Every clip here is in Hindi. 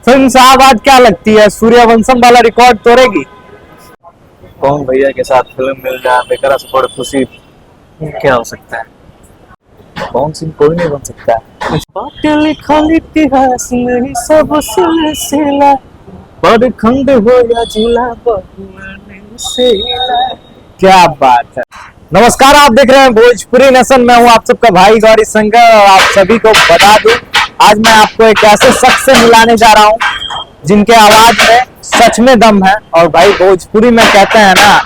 फिल्म साहब आज क्या लगती है, सूर्यवंशम वाला रिकॉर्ड तोड़ेगी? पवन भैया के साथ फिल्म मिल जाए बेकरा से बड़ी खुशी क्या हो सकता है। पवन सिंह कोई नहीं बन सकता है। बाटे लिखल इतिहास में सब सिलसिला, बड़खंड हो या जिला बहुआने से हिला। क्या बात है। नमस्कार, आप देख रहे हैं भोजपुरी नेशन। मैं हूं आप सबका भाई गौरी शंकर और आप सभी को बता दूं, आज मैं आपको एक ऐसे शख्स से मिलाने जा रहा हूं जिनके आवाज में सच में दम है। और भाई भोजपुरी में कहते हैं ना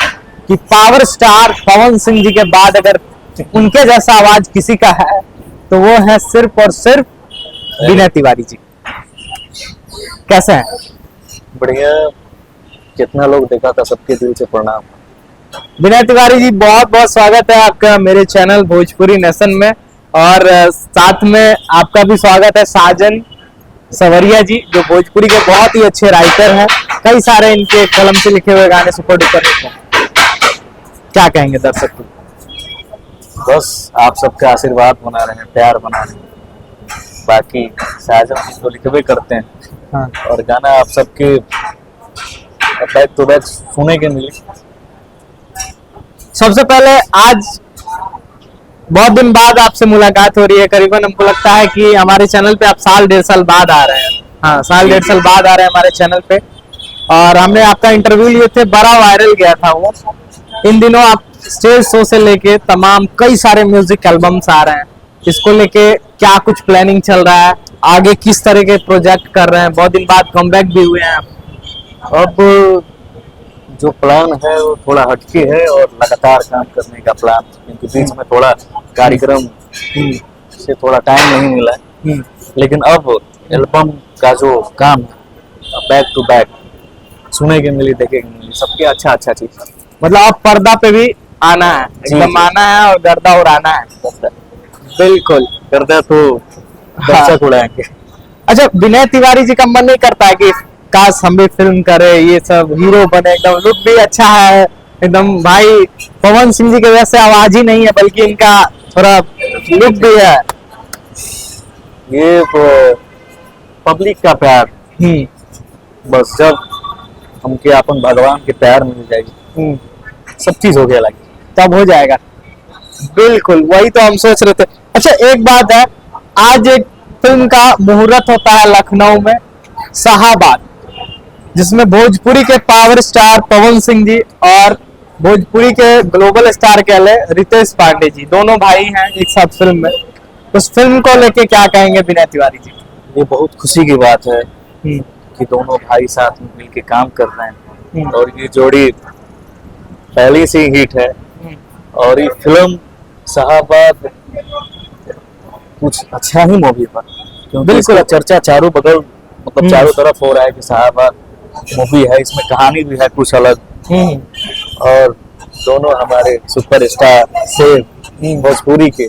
कि पावर स्टार पवन सिंह जी के बाद अगर उनके जैसा आवाज किसी का है तो वो है सिर्फ और सिर्फ विनय तिवारी जी। कैसे हैं? बढ़िया। कितना लोग देखा था, सबके दिल से प्रणाम। विनय तिवारी जी, बहुत बहुत स्वागत है आपका मेरे चैनल भोजपुरी नेशन में। और साथ में आपका भी स्वागत है साजन सवरिया जी, जो भोजपुरी के बहुत ही अच्छे राइटर हैं। कई सारे इनके कलम से लिखे हुए गाने सुपर डुपर हिट हैं। क्या कहेंगे दर्शक को? बस आप सबका आशीर्वाद बना रहे हैं, प्यार बना रहे हैं। बाकी साजन जी तो लिखवे करते हैं। हाँ। और गाना आप सबके बैक टू बैक सुने के मिले। सबसे पहले आज बहुत दिन बाद आपसे मुलाकात हो रही है। करीबन हमको लगता है कि हमारे चैनल पे आप साल डेढ़ साल बाद आ रहे हैं। हाँ, साल डेढ़ साल बाद आ रहे हैं हमारे चैनल पे। और हमने आपका इंटरव्यू लिए थे, बड़ा वायरल गया था वो। इन दिनों आप स्टेज शो से लेके तमाम कई सारे म्यूजिक एल्बम्स आ रहे हैं। इसको लेके क्या कुछ प्लानिंग चल रहा है, आगे किस तरह के प्रोजेक्ट कर रहे हैं? बहुत दिन बाद कमबैक भी हुए हैं आप। अब जो प्लान है वो थोड़ा हटके है और लगातार काम करने का प्लान, क्योंकि बीच में थोड़ा कार्यक्रम से थोड़ा टाइम नहीं मिला है। लेकिन अब एल्बम का जो काम है बैक टू बैक सुने के मिली, देखे के मिली, सबके अच्छा चीज। मतलब अब पर्दा पे भी आना है, एकदम आना है और गर्दा उड़ाना है। बिल्कुल। करता तो दर्शक उड़ाएंगे। अच्छा, विनय तिवारी जी का मन नहीं करता है कि काश हम भी फिल्म करे, ये सब हीरो बने? एकदम लुक भी अच्छा है एकदम। भाई पवन सिंह जी के वैसे आवाज ही नहीं है, बल्कि इनका थोड़ा लुक भी है। ये पब्लिक का प्यार, बस जब हमके अपन भगवान के प्यार मिल जाएगी सब चीज हो गया लगे, तब हो जाएगा। बिल्कुल, वही तो हम सोच रहे थे। अच्छा, एक बात है, आज एक फिल्म का मुहूर्त होता है लखनऊ में, शाहाबाद, जिसमें भोजपुरी के पावर स्टार पवन सिंह जी और भोजपुरी के ग्लोबल स्टार कह ले रितेश पांडे जी, दोनों भाई हैं एक साथ फिल्म में। उस फिल्म को लेके क्या कहेंगे विनय तिवारी जी? ये बहुत खुशी की बात है कि दोनों भाई साथ में मिलके काम कर रहे हैं। और ये जोड़ी पहले से ही हिट है। और ये फिल्म शाहाबाद कुछ अच्छा ही मूवी पर, क्योंकि इसका चर्चा चारों बगल, मतलब चारों तरफ हो रहा है कि शाहाबाद मूवी है, इसमें कहानी भी है कुछ अलग। और दोनों हमारे सुपरस्टार से भोजपुरी के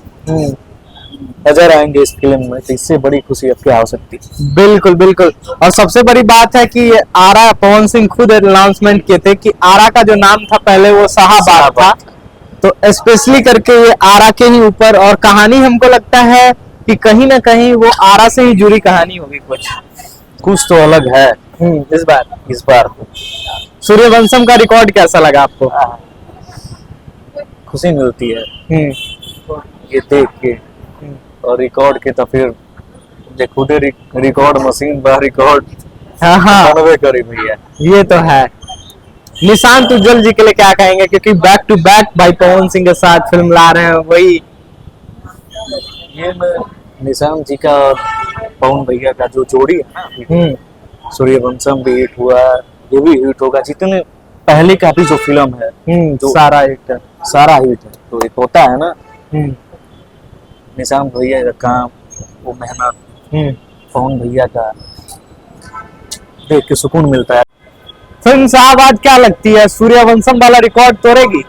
नजर आएंगे इस फिल्म में, तो इससे बड़ी खुशी अब क्या हो सकती है। बिल्कुल बिल्कुल। और सबसे बड़ी बात है कि आरा, पवन सिंह खुद अनाउंसमेंट किए थे कि आरा का जो नाम था पहले वो शाहाबाद था, तो स्पेशली करके ये आरा के ही ऊपर। और कहानी हमको लगता है कि कहीं ना कहीं वो आरा से ही जुड़ी कहानी होगी, कुछ तो अलग है इस बार सूर्यवंशम का रिकॉर्ड कैसा लगा आपको? खुशी मिलती है ये देख के। और रिकॉर्ड के तो फिर जे खुदे रिकॉर्ड मशीन बा रिकॉर्ड बनवे करी भैया। ये तो है। निशांत उज्जवल जी के लिए क्या कहेंगे, क्योंकि बैक टू बैक भाई पवन सिंह के साथ फिल्म ला रहे हैं? वही ये निशांत जी का और पवन भैया का जो जोड़ी है ना, सूर्यवंशम भी हिट हुआ, ये भी हिट होगा। जितने पहले का भी जो फिल्म है जो सारा हिट है, तो एक होता है ना निशांत भैया का काम, वो मेहनत, पवन भैया का देख के सुकून मिलता है। फिल्म साहब आज क्या लगती है, सूर्यवंशम वाला रिकॉर्ड तोड़ेगी?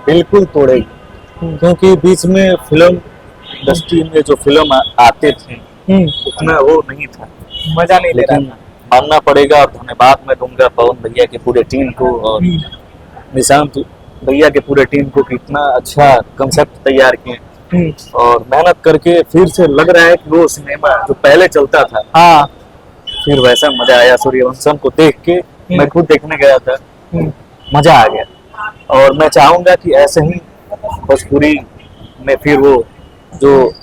बिल्कुल तोड़ेगी, क्योंकि बीच में फिल्म इंडस्ट्री में जो फिल्म आते थे उतना वो नहीं था, मजा नहीं। लेकिन मानना पड़ेगा और धन्यवाद मैं दूंगा पवन भैया के पूरे टीम को और निशांत भैया के पूरे टीम को, कितना अच्छा कंसेप्ट तैयार किए और मेहनत करके फिर से लग रहा है कि वो सिनेमा जो पहले चलता था फिर वैसा मजा आया सूर्यवंशम को देख के। मैं खुद देखने गया था, मजा आ गया। और मैं चाहूंगा कि ऐसे ही भोजपुरी में फिर वो जो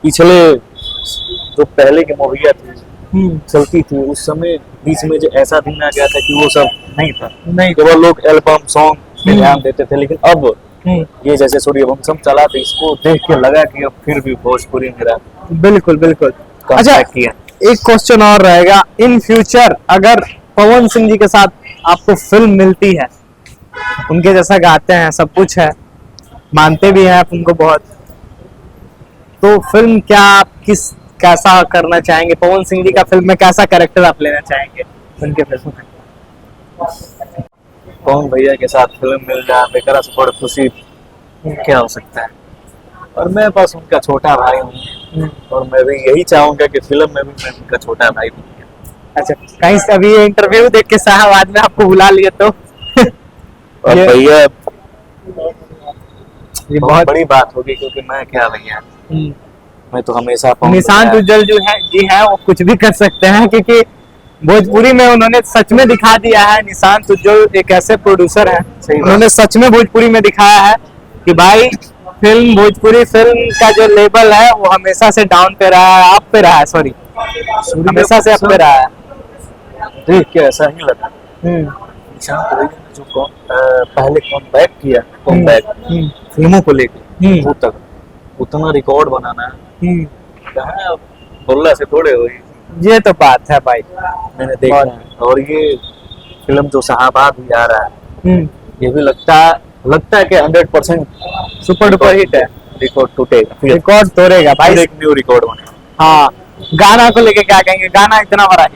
पिछले जो पहले की मूवियाँ थी चलती थी, उस समय बीच में जो ऐसा दिन आ गया था कि वो सब नहीं था, नहीं केवल लोग एल्बम सॉन्ग पे ध्यान देते थे। लेकिन अब ये जैसे सूर्यवंशम चला तो इसको देख के लगा कि अब फिर भी भोजपुरी मेरा बिल्कुल बिल्कुल। अच्छा, कमबैक किया। एक क्वेश्चन और रहेगा, इन फ्यूचर अगर पवन सिंह जी के साथ आपको फिल्म मिलती है, उनके जैसा गाते हैं, सब कुछ है, मानते भी हैं आप उनको बहुत, तो फिल्म क्या आप कैसा करना चाहेंगे? पवन सिंह जी का फिल्म में कैसा कैरेक्टर आप लेना चाहेंगे उनके फिल्म में? पवन भैया के साथ फिल्म मिल जाए बेकरा से बड़ खुशी क्या हो सकता है। और मैं बस उनका छोटा भाई हूँ, और मैं भी यही चाहूंगा कि फिल्म में भी मैं उनका छोटा भाई हूँ। अच्छा, कहीं से अभी इंटरव्यू देख के शाहबाद में आपको बुला लिए तो और ये- भैया ये बहुत बड़ी बात होगी, क्योंकि मैं क्या भैया, मैं तो हमेशा पवन निशांत भैया- उज्जवल जो है जी है, वो कुछ भी कर सकते हैं, क्योंकि भोजपुरी में उन्होंने सच में दिखा दिया है। निशांत उज्जवल एक ऐसे प्रोड्यूसर हैं, सही बात। उन्होंने सच में भोजपुरी में दिखाया है कि भाई फिल्म, भोजपुरी फिल्म का जो लेवल है वो हमेशा से डाउन पे रहा है, अप पे रहा है, सॉरी, हमेशा से अप पे रहा है। देख के ऐसा ही लगा। निशांत भैया ने जो पहले कॉमबैक किया, कॉमबैक फिल्मों को लेकर, वो तक उतना रिकॉर्ड बनाना कहाँ बोलना से थोड़े हुई, ये तो बात है भाई। मैंने देखा है। और ये फिल्म जो शाहबाद भी आ रहा है, ये भी लगता है कि 100% सुपर डुपर हिट है, रिकॉर्ड टूटेगा, फिर रिकॉर्ड तोड़ेगा भाई। एक न्यू रिकॉर्ड बनेगा। हाँ, गाना को लेके क्या कहेंगे? गाना इतना बड़ा हिट।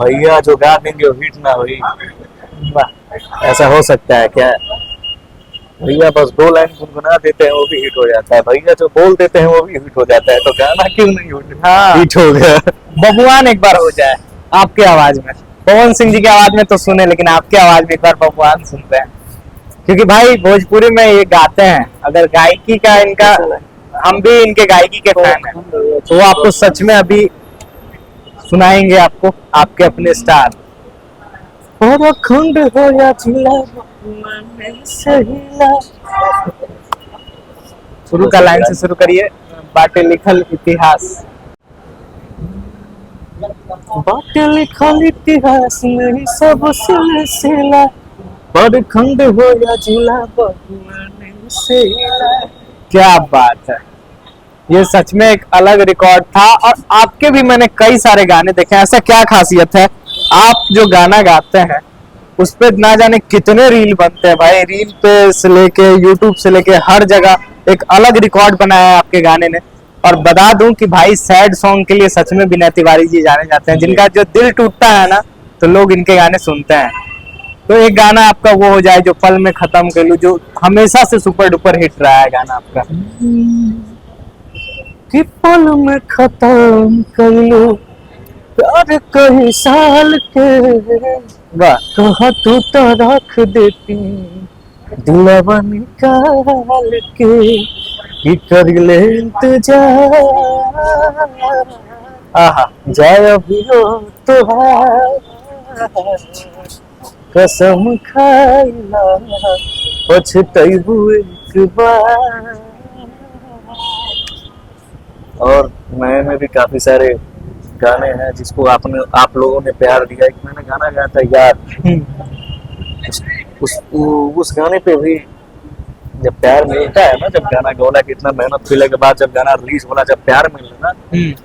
भैया जो गा देंगे वो हिट ना हुई, वाह, ऐसा हो सकता है क्या? भैया बस 2 लाइन गुनगुना देते हैं वो भी हिट हो जाता है, भैया जो बोल देते हैं वो भी हिट हो जाता है, तो गाना क्यों नहीं हाँ। हिट हो गया? बबुआन एक बार हो जाए आपके आवाज में, पवन सिंह जी की आवाज में तो सुने, लेकिन आपके आवाज में एक बार बबुआन सुनते हैं, क्योंकि भाई भोजपुरी में ये गाते हैं। अगर गायकी का इनका, हम भी इनके गायकी के फैन हैं, तो वो आपको सच में अभी सुनाएंगे, आपको आपके अपने स्टार। और अखंड हो या जिला सहिला, शुरू का लाइन से शुरू करिए। बाटे लिखल इतिहास, बाटे लिखल इतिहास में सब सिलसिला, पर खंड हो या जिला बबुआन सहिला। क्या बात है, ये सच में एक अलग रिकॉर्ड था। और आपके भी मैंने कई सारे गाने देखे हैं। ऐसा क्या खासियत है, आप जो गाना गाते हैं उस पे ना जाने कितने रील बनते हैं भाई, रील पे से लेके यूट्यूब से लेके हर जगह एक अलग रिकॉर्ड बनाया है आपके गाने ने। और बता दूं कि भाई सैड सॉन्ग के लिए सच में विनय तिवारी जी जाने जाते हैं, जिनका जो दिल टूटता है ना, तो लोग इनके गाने सुनते हैं। तो एक गाना आपका वो हो जाए जो पल में खत्म कर लूं, जो हमेशा से सुपर डुपर हिट रहा है गाना आपका, कि पल में खत्म कर लूं प्यार कई साल के, वाह, कहा तू तो रख देती दिलवा निकाल के, कि कर ले इंतजार, आहा, जाए अभी हो तुहार, कसम खाइला पछतैबू एक बार। और नए में भी काफी सारे गाने हैं जिसको आप लोगों ने प्यार दिया। एक मैंने गाना गाया था यार, उस गाने पे भी जब प्यार मिलता है ना, जब गाना गौला की इतना मेहनत मिलने के बाद जब गाना रिलीज होला, जब प्यार मिले ना जी,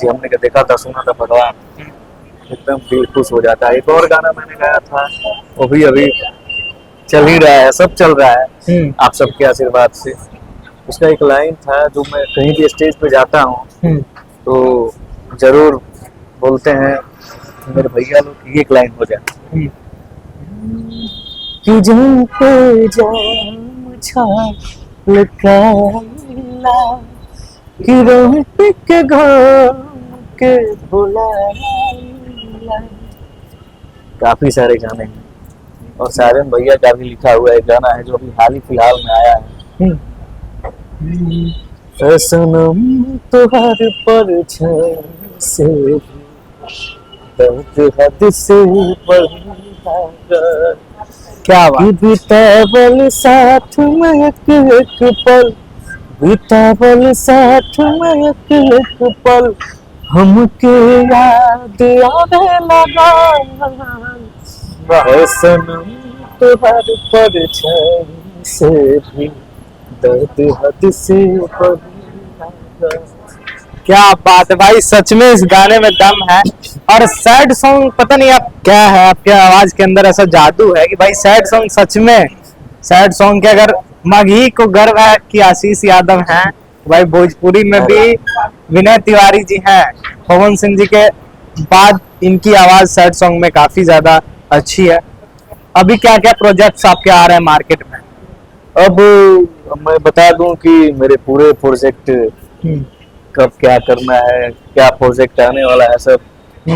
हमने के देखा था, सुना था, भगवान, एकदम दिल खुश हो जाता है। एक और गाना मैंने गाया था, वो भी अभी चल ही रहा है, सब चल रहा है आप सबके आशीर्वाद से। उसका एक लाइन था, जो मैं कहीं भी स्टेज पे जाता हूँ तो जरूर बोलते हैं मेरे भैया लोग की एक लाइन हो जाए, कि जान पे जाम छलकाइला, कि रोट के घाम के बुलाइला। काफी सारे गाने हैं। और साजन भैया का भी लिखा हुआ एक गाना है जो अभी हाल ही फिलहाल में आया है, है सनम तुहार परछाई से भी दर्द हद से बढ़ा। क्या बात। बितावल साथ में एक पल, बितावल साथ में एक पल, हमके याद आवे लगा। है सनम तुहार परछाई से भी दर्द हद से बढ़ा। क्या बात है भाई, सच में इस गाने में दम है। और सैड सॉन्ग पता नहीं आप क्या है, आपके आवाज के अंदर ऐसा जादू है कि भाई सैड सॉन्ग सच में, सैड सॉन्ग के अगर मगही को गर्व है कि आशीष यादव हैं, भाई भोजपुरी में भी विनय तिवारी जी हैं। पवन सिंह जी के बाद इनकी आवाज सैड सॉन्ग में काफी ज्यादा अच्छी है। अभी क्या क्या प्रोजेक्ट्स आपके आ रहे हैं मार्केट में? अब मैं बता दूं कि मेरे पूरे प्रोजेक्ट कब क्या करना है, क्या प्रोजेक्ट आने वाला है, सब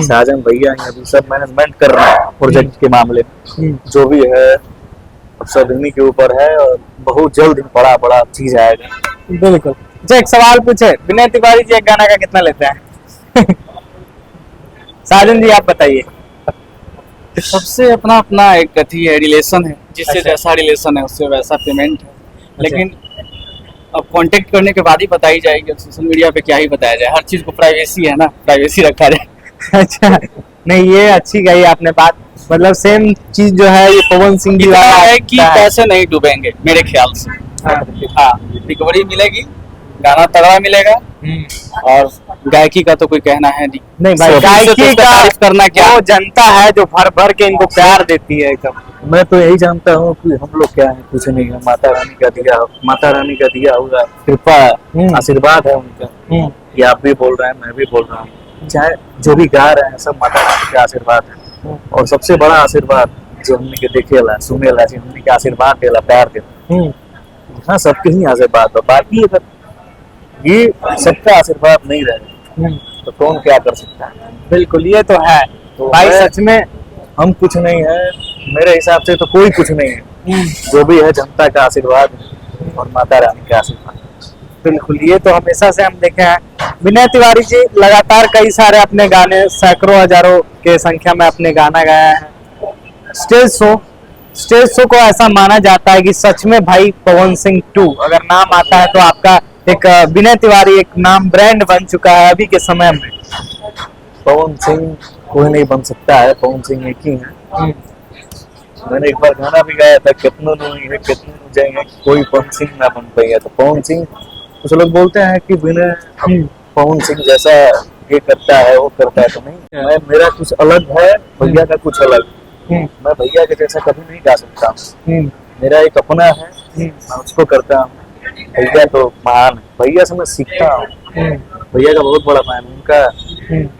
साजन भैया ही अभी सब मैनेजमेंट कर रहे हैं प्रोजेक्ट के मामले में। जो भी है अब सब इन्हीं के ऊपर है और बहुत जल्द ही बड़ा बड़ा चीज आएगा। बिल्कुल। अच्छा एक सवाल पूछे, विनय तिवारी जी एक गाना का कितना लेते हैं? साजन जी आप बताइए। सबसे अपना अपना एक अथी है, रिलेशन है, जिससे अच्छा। जैसा रिलेशन है उससे वैसा पेमेंट है। लेकिन अब कांटेक्ट करने के बाद ही बताई जाएगी। अब सोशल मीडिया पे क्या ही बताया जाए, हर चीज को प्राइवेसी है ना, प्राइवेसी रखा जाए। अच्छा, नहीं ये अच्छी कही आपने बात। मतलब सेम चीज जो है ये पवन सिंह जी इतना वाला है कि है। पैसे नहीं डूबेंगे मेरे ख्याल से। हाँ। हाँ, रिकवरी मिलेगी, गाना तगड़ा मिलेगा, और गायकी का तो कोई कहना है नहीं। नहीं भाई, सब गायकी से तो उसका का तारीफ करना क्या। वो जनता है जो भर भर के इनको प्यार देती है एकदम। मैं तो यही जानता हूँ कि हम लोग क्या है, कुछ नहीं है, माता रानी का दिया, माता रानी का दिया हुआ कृपा आशीर्वाद है उनका। ये आप भी बोल रहे हैं, मैं भी बोल रहा हूँ, चाहे जो भी गा रहे हैं सब माता रानी का आशीर्वाद है। और सबसे बड़ा आशीर्वाद जो हमने के देखेला सुनेला, जो हमने के आशीर्वाद देला, प्यार देला, हाँ सबके ही आशीर्वाद है। बाकी अगर ये सबका आशीर्वाद नहीं रहे तो कौन क्या कर सकता है। बिल्कुल, ये तो है। तो भाई मैं- सच में हम कुछ नहीं है, मेरे हिसाब से तो कोई कुछ नहीं है। जो भी है जनता का आशीर्वाद है और माता रानी का आशीर्वाद। बिल्कुल, ये तो हमेशा से हम देखे हैं। विनय तिवारी जी लगातार कई सारे अपने गाने, सैकड़ों हजारों के संख्या में अपने गाना गाया है। स्टेज शो को ऐसा माना जाता है कि सच में भाई पवन सिंह 2 अगर नाम आता है तो आपका एक विनय तिवारी एक नाम ब्रांड बन चुका है अभी के समय में। पवन सिंह कोई नहीं बन सकता है, पवन सिंह एक ही है। मैंने एक बार गाना भी गाया था, कितनों नहीं है कितनों नहीं जाएंगे, कोई पवन सिंह ना बन पाएगा। तो पवन सिंह, कुछ लोग बोलते हैं कि विनय पवन सिंह जैसा ये करता है वो करता है, तो नहीं, मैं मेरा कुछ अलग है, भैया का कुछ अलग। मैं भैया के जैसा कभी नहीं गा सकता। मेरा एक अपना है, मैं उसको करता हूँ। भैया तो महान है, भैया से मैं सीखता हूँ। भैया का बहुत बड़ा फैन, उनका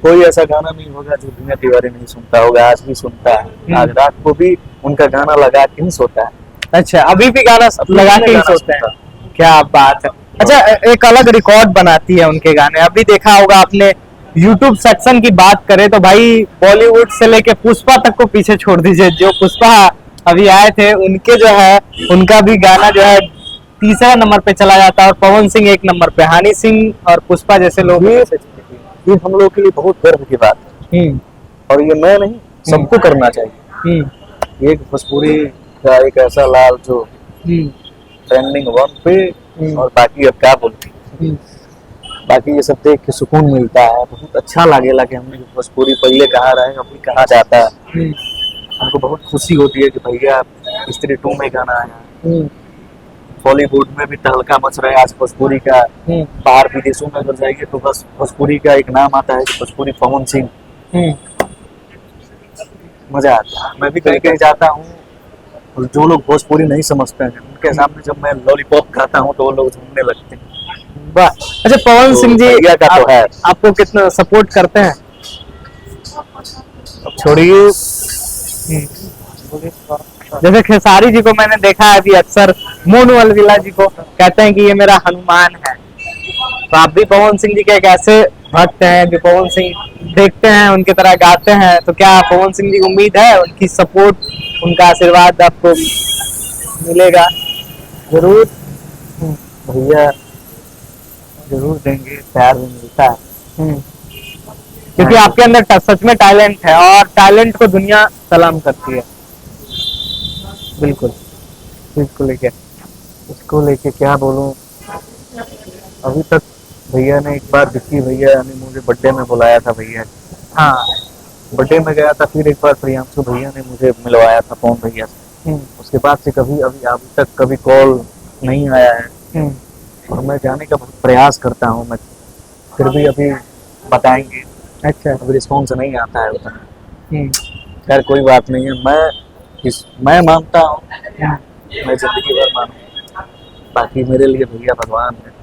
कोई ऐसा गाना नहीं होगा जो विनय तिवारी नहीं सुनता होगा, आज भी सुनता है। आज रात को भी उनका गाना लगा के ही सोता है। अच्छा, अभी भी गाना लगा के ही गाना सोते हैं? सुनता। क्या बात है। अच्छा, एक अलग रिकॉर्ड बनाती है उनके गाने। अभी देखा होगा आपने, यूट्यूब सेक्शन की बात करें तो भाई बॉलीवुड से लेके पुष्पा तक को पीछे छोड़ दीजिए। जो पुष्पा अभी आए थे उनके जो है, उनका भी गाना जो है तीसरा नंबर पे चला जाता है और पवन सिंह एक नंबर पे। हनी सिंह और पुष्पा जैसे लोग ये हम लोग के लिए बहुत गर्व की बात है, और ये मैं नहीं, सबको करना चाहिए। एक भोजपुरी का एक ऐसा लाल जो ट्रेंडिंग 1 पे, और बाकी अब क्या बोलते, बाकी ये सब देख के सुकून मिलता है, बहुत अच्छा लगेला कि हमने भोजपुरी पहले कहाँ रहे अभी कहाँ जाता है। हमको बहुत खुशी होती है कि भैया स्त्री 2 में गाना आया। बॉलीवुड में भी तहलका मच रहा है आज भोजपुरी का। बाहर विदेशों में अगर जाइए तो बस भोजपुरी का एक नाम आता है कि भोजपुरी पवन सिंह। मजा आता है। मैं भी कहीं कहीं जाता हूँ और जो लोग भोजपुरी नहीं समझते हैं उनके सामने जब मैं लॉलीपॉप खाता हूँ तो वो लोग झूमने लगते हैं। वाह। अच्छा, पवन तो सिंह जी भैया का तो है। आपको कितना सपोर्ट करते हैं? अब छोड़िए, जैसे खेसारी जी को मैंने देखा है अभी अक्सर, मोनू अलविला जी को कहते हैं कि ये मेरा हनुमान है। तो आप भी पवन सिंह जी के एक ऐसे भक्त हैं जो पवन सिंह देखते हैं, उनकी तरह गाते हैं, तो क्या पवन सिंह जी को उम्मीद है उनकी सपोर्ट, उनका आशीर्वाद आपको मिलेगा? जरूर। भैया जरूर देंगे। प्यार भी मिलता है। क्योंकि आपके अंदर सच में टैलेंट है और टैलेंट को दुनिया सलाम करती है। बिल्कुल इसको लेके इसको लेके क्या बोलूं, अभी तक भैया ने एक बार विक्की भैया ने मुझे बर्थडे में बुलाया था भैया। हाँ। बर्थडे में गया था, फिर एक बार प्रियांशु भैया ने मुझे मिलवाया था पवन भैया से। उसके बाद से कभी अभी तक कभी कॉल नहीं आया है और मैं जाने का बहुत प्रयास करता हूँ मैं, फिर भी अभी बताएंगे। अच्छा। अभी रिस्पॉन्स नहीं आता है उतना। खैर कोई बात नहीं है, मैं मानता हूँ, मैं जिंदगी भर मानूं, बाकी मेरे लिए भैया भगवान है।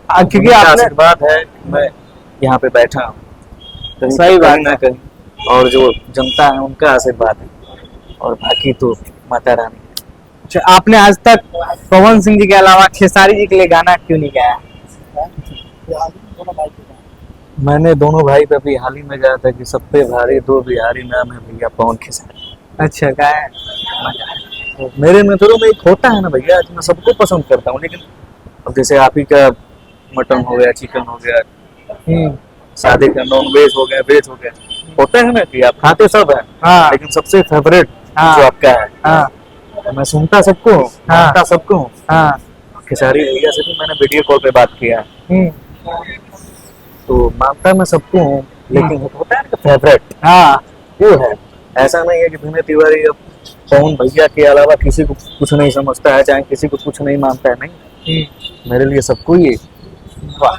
क्योंकि उनका आपने आशीर्वाद है कि मैं यहाँ पे बैठा हूँ, सही बात ना कहीं, और जो जनता है उनका आशीर्वाद है, और बाकी तो माता रानी। अच्छा, आपने आज तक पवन सिंह जी के अलावा खेसारी जी के लिए गाना क्यों नहीं गाया? मैंने दोनों भाई पे अभी हाल ही में गाया था कि सब पे भारी दो बिहारी नाम है भैया पवन खेसारी। अच्छा, गाया। तो मेरे नजरों में एक होता है ना भैया, मैं सबको पसंद करता हूँ, लेकिन अब जैसे आप ही का मटन हो गया, चिकन हो गया, शादी का नॉन वेज हो गया, वेज हो गया, होता है ना कि आप खाते सब है, हाँ। लेकिन सबसे फेवरेट हाँ। जो आपका है, हाँ। मैं सुनता सबको हूँ, हाँ। मानता सबको हूँ। हाँ। खेसारी भैया से भी मैंने वीडियो कॉल पे बात किया है, तो मानता मैं सबको हूँ, लेकिन होता है ना फेवरेट, हाँ। वो है। ऐसा नहीं है कि विनय तिवारी अब पवन भैया के अलावा किसी को कुछ नहीं समझता है, चाहे किसी को कुछ नहीं मानता है, नहीं, मेरे लिए सबको ही वाह,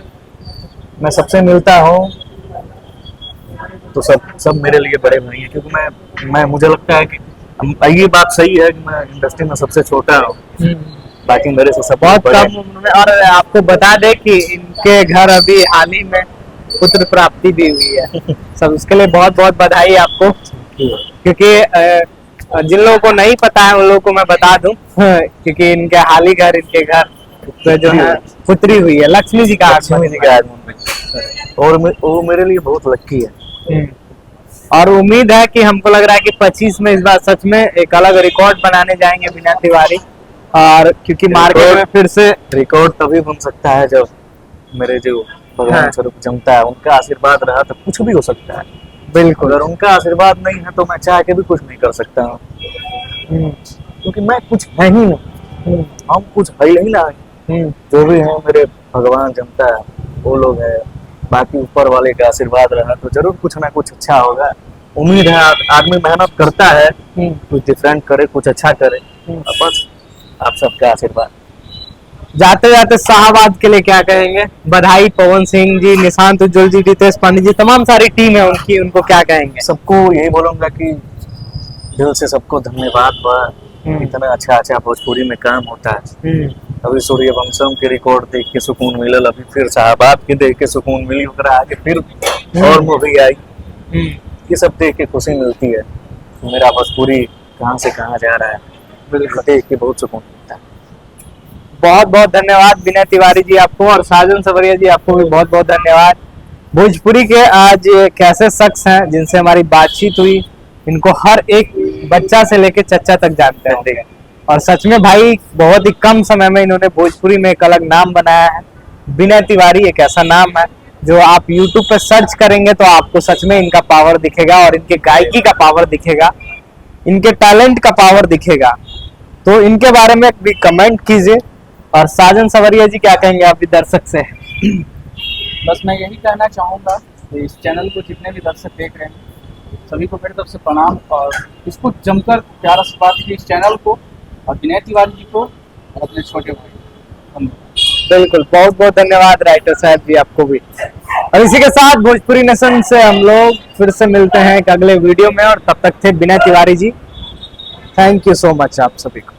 मैं सबसे मिलता हूँ तो सब मेरे लिए बड़े भाई हैं, क्योंकि मैं मुझे लगता है कि ये बात सही है कि मैं इंडस्ट्री में सबसे छोटा हूँ, बाकी मेरे से सब बहुत बड़े हैं। कम उम्र में। और आपको बता दे कि इनके घर अभी हाल ही में पुत्र प्राप्ति भी हुई है। सब उसके लिए बहुत बहुत बधाई आपको। क्योंकि जिन लोगों को नहीं पता है उन लोगों को मैं बता दूं, क्योंकि इनके हाल ही इनके घर तो जो है पुत्री हुई है, लक्ष्मी जी का लक्ष्मी जी का आगमन में, और वो मेरे लिए बहुत लक्की है। और उम्मीद है कि हमको लग रहा है कि 25 में इस बार सच में एक अलग रिकॉर्ड बनाने जाएंगे विनय तिवारी। और क्योंकि मार्केट में फिर से रिकॉर्ड तभी बन सकता है जब मेरे जो भगवान स्वरूप जनता है उनका आशीर्वाद रहा, तो कुछ भी हो सकता है। बिल्कुल। अगर उनका आशीर्वाद नहीं है तो मैं चाह के भी कुछ नहीं कर सकता हूँ, क्योंकि मैं कुछ है ही नहीं, हम कुछ है ही ना। जो भी है मेरे भगवान जनता है, वो लोग है, बाकी ऊपर वाले का आशीर्वाद रहा तो जरूर कुछ ना कुछ अच्छा होगा। उम्मीद है, आदमी मेहनत करता है, कुछ डिफरेंट करे, कुछ अच्छा करे, बस आप सबका आशीर्वाद। जाते जाते शाहबाद के लिए क्या कहेंगे? बधाई पवन सिंह जी, निशांत उज्ज्वल जी, रितेश पांडे जी, तमाम सारी टीम है उनकी, उनको क्या कहेंगे? सबको यही बोलूंगा कि दिल से सबको धन्यवाद बा, इतना अच्छा भोजपुरी में काम होता है। अभी सूर्यवंशम के रिकॉर्ड देख के सुकून मिलल, अभी फिर शाहबाद के देख के सुकून मिली, ओकरा आगे फिर और मूवी आई, ये सब देख के खुशी मिलती है। मेरा भोजपुरी कहाँ से कहाँ जा रहा है, बिल्कुल देख के बहुत सुकून मिलता है। बहुत बहुत धन्यवाद विनय तिवारी जी आपको, और साजन सवरिया जी आपको भी बहुत बहुत धन्यवाद। भोजपुरी के आज एक ऐसे शख्स हैं जिनसे हमारी बातचीत हुई, इनको हर एक बच्चा से लेके चच्चा तक जानते हैं, और सच में भाई बहुत ही कम समय में इन्होंने भोजपुरी में एक अलग नाम बनाया है। विनय तिवारी एक ऐसा नाम है जो आप YouTube पे सर्च करेंगे तो आपको सच में इनका पावर दिखेगा, और इनके गायकी का पावर दिखेगा, इनके टैलेंट का पावर दिखेगा। तो इनके बारे में भी कमेंट कीजिए। और साजन सवरिया जी क्या कहेंगे आप भी दर्शक से? बस मैं यही कहना चाहूँगा कि इस चैनल को जितने भी दर्शक देख रहे हैं सभी को मेरी तरफ से प्रणाम, और इसको जमकर प्यारा से बात की इस चैनल को, और विनय तिवारी जी को और अपने छोटे भाई। बिल्कुल, बहुत बहुत धन्यवाद राइटर साहब जी आपको भी। और इसी के साथ भोजपुरी नेशन से हम लोग फिर से मिलते हैं एक अगले वीडियो में, और तब तक थे Vinay Tiwari ji. Thank you so much आप सभी को।